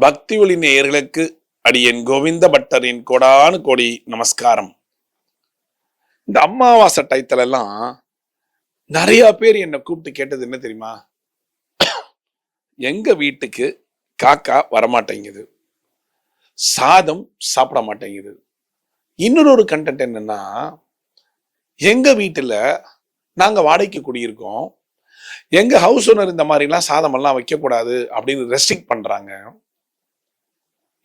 பக்தி ஒளி நேயர்களுக்கு அடியேன் கோவிந்த பட்டரின் கோடானு கோடி நமஸ்காரம். இந்த அமாவாசை டயத்துல எல்லாம் நிறைய பேர் என்னை கூப்பிட்டு கேட்டது என்ன தெரியுமா? எங்க வீட்டுக்கு காக்கா வரமாட்டேங்குது, சாதம் சாப்பிட மாட்டேங்குது. இன்னொரு கண்டென்ட் என்னன்னா, எங்க வீட்டுல நாங்க வாடகைக்கு குடியிருக்கோம், எங்க ஹவுஸ் ஓனர் இந்த மாதிரி எல்லாம் சாதம் எல்லாம் வைக்க கூடாது அப்படின்னு ரெஸ்ட்ரிக்ட் பண்றாங்க.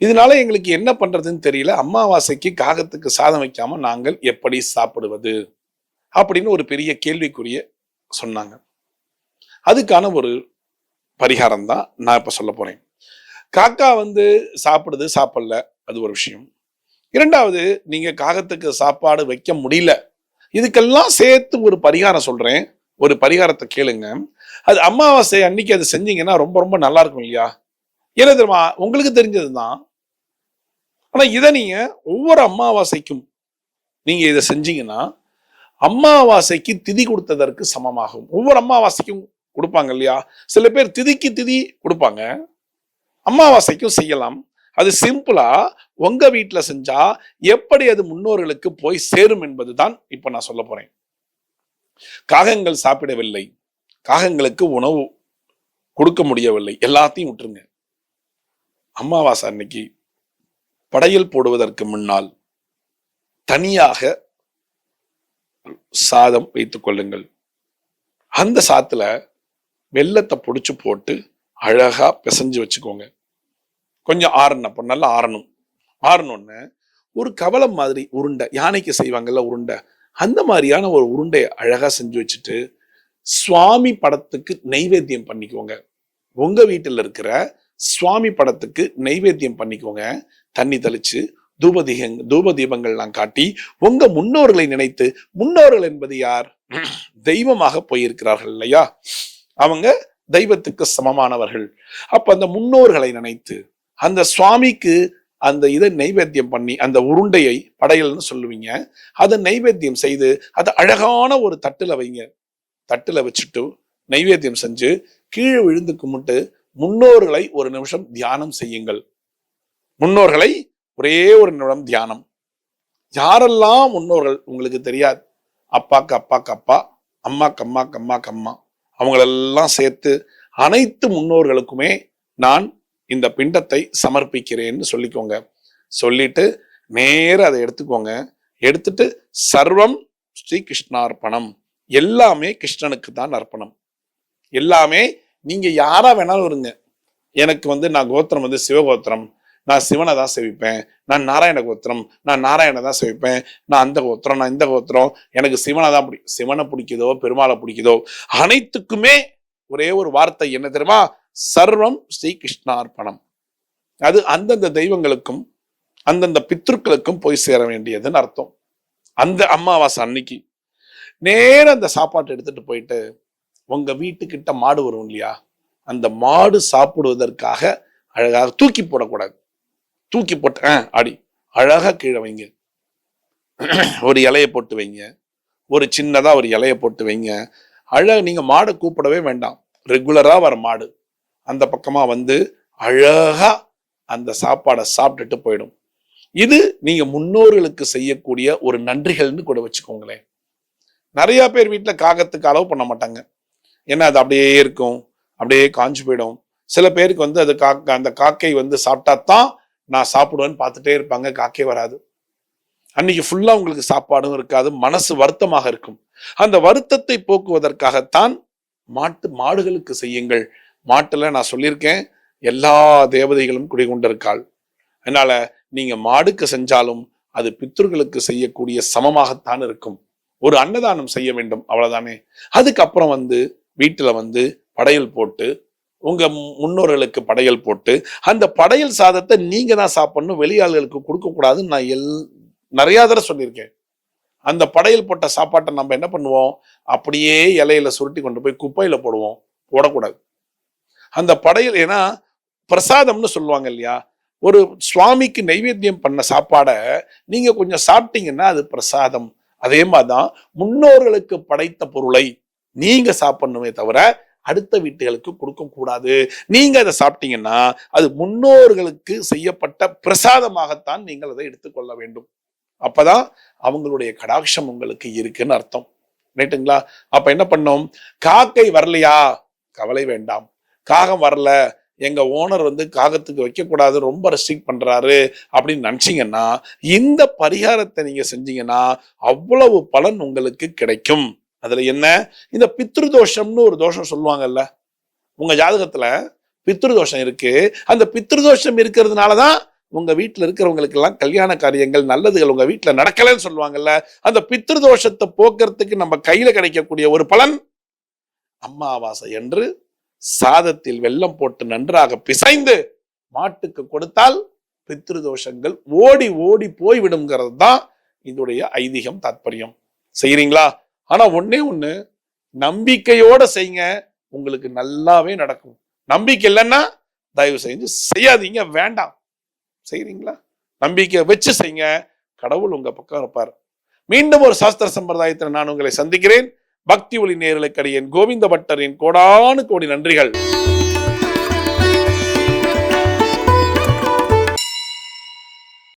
இதனால எங்களுக்கு என்ன பண்றதுன்னு தெரியல. அமாவாசைக்கு காகத்துக்கு சாதம் வைக்காம நாங்கள் எப்படி சாப்பிடுவது அப்படின்னு ஒரு பெரிய கேள்விக்குரிய சொன்னாங்க. அதுக்கான ஒரு பரிகாரம் தான் நான் இப்ப சொல்ல போறேன். காக்கா சாப்பிடுது சாப்பிடல, அது ஒரு விஷயம். இரண்டாவது, நீங்க காகத்துக்கு சாப்பாடு வைக்க முடியல, இதுக்கெல்லாம் சேர்த்து ஒரு பரிகாரம் சொல்றேன். ஒரு பரிகாரத்தை கேளுங்க. அது அமாவாசை அன்னைக்கு அது செஞ்சீங்கன்னா ரொம்ப ரொம்ப நல்லா இருக்கும் இல்லையா? என்ன தெரியுமா, உங்களுக்கு தெரிஞ்சதுதான். ஆனா இதை நீங்க ஒவ்வொரு அமாவாசைக்கும் நீங்க இதை செஞ்சீங்கன்னா அமாவாசைக்கு திதி கொடுத்ததற்கு சமமாகும். ஒவ்வொரு அமாவாசைக்கும் கொடுப்பாங்க இல்லையா? சில பேர் திதிக்கு திதி கொடுப்பாங்க, அமாவாசைக்கும் செய்யலாம். அது சிம்பிளா உங்க வீட்டுல செஞ்சா எப்படி அது முன்னோர்களுக்கு போய் சேரும் என்பதுதான் இப்ப நான் சொல்ல போறேன். காகங்கள் சாப்பிடவில்லை, காகங்களுக்கு உணவு கொடுக்க முடியவில்லை, எல்லாத்தையும் விட்டுருங்க. அமாவாசை அன்னைக்கு படையல் போடுவதற்கு முன்னால் தனியாக சாதம் வைத்துக் கொள்ளுங்கள். அந்த சாத்துல வெல்லத்தை பொடிச்சு போட்டு அழகா பிசைஞ்சு வச்சுக்கோங்க. கொஞ்சம் ஆறணும், நல்லா ஆறணும். ஆறணும்னு ஒரு கவலம் மாதிரி உருண்டை, யானைக்கு செய்வாங்கல்ல உருண்டை, அந்த மாதிரியான ஒரு உருண்டையை அழகா செஞ்சு வச்சுட்டு சுவாமி படத்துக்கு நெய்வேத்தியம் பண்ணிக்கோங்க. உங்க வீட்டில் இருக்கிற சுவாமி படத்துக்கு நெய்வேத்தியம் பண்ணிக்கோங்க. தண்ணி தெளிச்சு தூப தீபங்கள்லாம் காட்டி உங்க முன்னோர்களை நினைத்து, முன்னோர்கள் என்பது யார்? தெய்வமாக போயிருக்கிறார்கள் இல்லையா? அவங்க தெய்வத்துக்கு சமமானவர்கள். அப்ப அந்த முன்னோர்களை நினைத்து அந்த சுவாமிக்கு அந்த இதை நைவேத்தியம் பண்ணி, அந்த உருண்டையை படையல்னு சொல்லுவீங்க, அதை நைவேத்தியம் செய்து அதை அழகான ஒரு தட்டுல வைங்க. தட்டுல வச்சுட்டு நைவேத்தியம் செஞ்சு கீழே விழுந்து கும்பிட்டு முன்னோர்களை ஒரு நிமிஷம் தியானம் செய்யுங்கள். முன்னோர்களை ஒரே ஒரு நிமிடம் தியானம். யாரெல்லாம் முன்னோர்கள் உங்களுக்கு தெரியாது, அப்பாக்கு அப்பாக்கு அப்பா, அம்மாக்கு அம்மாக்கு அம்மாக்கு அம்மா, அவங்களெல்லாம் சேர்த்து அனைத்து முன்னோர்களுக்குமே நான் இந்த பிண்டத்தை சமர்ப்பிக்கிறேன்னு சொல்லிக்கோங்க. சொல்லிட்டு நேர அதை எடுத்துக்கோங்க. எடுத்துட்டு சர்வம் ஸ்ரீ கிருஷ்ணார்ப்பணம், எல்லாமே கிருஷ்ணனுக்கு தான் அர்ப்பணம். எல்லாமே நீங்க யாரா வேணாலும் இருங்க. எனக்கு நான் கோத்திரம் சிவகோத்திரம், நான் சிவனை தான் சேவிப்பேன். நான் நாராயண கோத்திரம், நான் நாராயண தான் சேவிப்பேன். நான் அந்த கோத்திரம், நான் இந்த கோத்திரம், எனக்கு சிவனை தான் பிடிக்கும். சிவனை பிடிக்குதோ பெருமாளை பிடிக்குதோ, அனைத்துக்குமே ஒரே ஒரு வார்த்தை என்ன தெரியுமா? சர்வம் ஸ்ரீ கிருஷ்ணார்ப்பணம். அது அந்தந்த தெய்வங்களுக்கும் அந்தந்த பித்ருக்களுக்கும் போய் சேர வேண்டியதுன்னு அர்த்தம். அந்த அமாவாசை அன்னைக்கு நேர அந்த சாப்பாட்டை எடுத்துட்டு போயிட்டு உங்க வீட்டுக்கிட்ட மாடு வரும் இல்லையா, அந்த மாடு சாப்பிடுவதற்காக அழகாக தூக்கி போடக்கூடாது. தூக்கி போட்ட அடி அழகா கீழே வைங்க. ஒரு இலையை போட்டு வைங்க, ஒரு சின்னதா ஒரு இலையை போட்டு வைங்க. நீங்க மாடை கூப்பிடவே வேண்டாம், ரெகுலரா வர மாடு அந்த பக்கமா அழகா அந்த சாப்பாடை சாப்பிட்டுட்டு போயிடும். இது நீங்க முன்னோர்களுக்கு செய்யக்கூடிய ஒரு நன்றிகள்னு கூட வச்சுக்கோங்களேன். நிறைய பேர் வீட்டுல காகத்துக்கு அளவு பண்ண மாட்டாங்க, ஏன்னா அது அப்படியே இருக்கும், அப்படியே காஞ்சு போயிடும். சில பேருக்கு அது அந்த காக்கை சாப்பிட்டாதான் நான் சாப்பிடுவேன்னு பார்த்துட்டே இருப்பாங்க, காக்கை வராது. அன்னைக்கு ஃபுல்லா உங்களுக்கு சாப்பாடும் இருக்காது, மனசு வருத்தமாக இருக்கும். அந்த வருத்தத்தை போக்குவதற்காகத்தான் மாடுகளுக்கு செய்யுங்கள். மாட்டுல நான் சொல்லியிருக்கேன், எல்லா தேவதைகளும் குடிகொண்டிருக்காள். அதனால நீங்க மாடுக்கு செஞ்சாலும் அது பித்ருக்களுக்கு செய்யக்கூடிய சமமாகத்தான் இருக்கும். ஒரு அன்னதானம் செய்ய வேண்டும், அவ்வளவுதானே. அதுக்கப்புறம் வீட்டுல படையல் போட்டு உங்க முன்னோர்களுக்கு படையல் போட்டு அந்த படையல் சாதத்தை நீங்க தான் சாப்பிடணும், வெளியாளுகளுக்கு கொடுக்க கூடாதுன்னு நான் நிறைய தடவை சொல்லியிருக்கேன். அந்த படையல் போட்ட சாப்பாட்டை நம்ம என்ன பண்ணுவோம், அப்படியே இலையில சுருட்டி கொண்டு போய் குப்பையில போடுவோம், போடக்கூடாது. அந்த படையல், ஏன்னா பிரசாதம்னு சொல்லுவாங்க இல்லையா, ஒரு சுவாமிக்கு நைவேத்தியம் பண்ண சாப்பாடை நீங்க கொஞ்சம் சாப்பிட்டீங்கன்னா அது பிரசாதம். அதே மாதிரிதான் முன்னோர்களுக்கு படைத்த பொருளை நீங்க சாப்பிடணுமே தவிர அடுத்த வீட்டுகளுக்கு கொடுக்க கூடாது. நீங்க அதை சாப்பிட்டீங்கன்னா அது முன்னோர்களுக்கு செய்யப்பட்ட பிரசாதமாகத்தான் நீங்கள் அதை எடுத்துக்கொள்ள வேண்டும். அப்பதான் அவங்களுடைய கடாட்சம் உங்களுக்கு இருக்குன்னு அர்த்தம். ரைட்டுங்களா? அப்ப என்ன பண்ணோம்? காக்கை வரலையா, கவலை வேண்டாம். காகம் வரல, எங்க ஓனர் காகத்துக்கு வைக்க கூடாது, ரொம்ப ரெஸ்ட்ரிக்ட் பண்றாரு அப்படின்னு நினைச்சீங்கன்னா இந்த பரிகாரத்தை நீங்க செஞ்சீங்கன்னா அவ்வளவு பலன் உங்களுக்கு கிடைக்கும். அதுல என்ன, இந்த பித்ருதோஷம்னு ஒரு தோஷம் சொல்லுவாங்கல்ல, உங்க ஜாதகத்துல பித்ருதோஷம் இருக்கு. அந்த பித்ருதோஷம் இருக்கிறதுனாலதான் உங்க வீட்டுல இருக்கிறவங்களுக்கு எல்லாம் கல்யாண காரியங்கள் நல்லதுகள் உங்க வீட்டுல நடக்கலன்னு சொல்லுவாங்கல்ல. அந்த பித்ருதோஷத்தை போக்குறதுக்கு நம்ம கையில கிடைக்கக்கூடிய ஒரு பலன், அமாவாசை என்று சாதத்தில் வெல்லம் போட்டு நன்றாக பிசைந்து மாட்டுக்கு கொடுத்தால் பித்ருதோஷங்கள் ஓடி ஓடி போய்விடுங்கிறது தான் இதோடைய ஐதீகம், தாத்பரியம். செய்யறீங்களா? ஆனா ஒண்ணே ஒண்ணு, நம்பிக்கையோட செய்யுங்க, உங்களுக்கு நல்லாவே நடக்கும். நம்பிக்கை இல்லைன்னா தயவு செஞ்சு செய்யாதீங்க, வேண்டாம். செய்யறீங்களா? நம்பிக்கை வச்சு செய்யுங்க, கடவுள் உங்க பக்கம் இருப்பார். மீண்டும் ஒரு சாஸ்திர சம்பிரதாயத்தில் நான் உங்களை சந்திக்கிறேன். பக்தி ஒளி நேயர்களுக்கு அடியேன் கோவிந்த பட்டரின் கோடானு கோடி நன்றிகள்.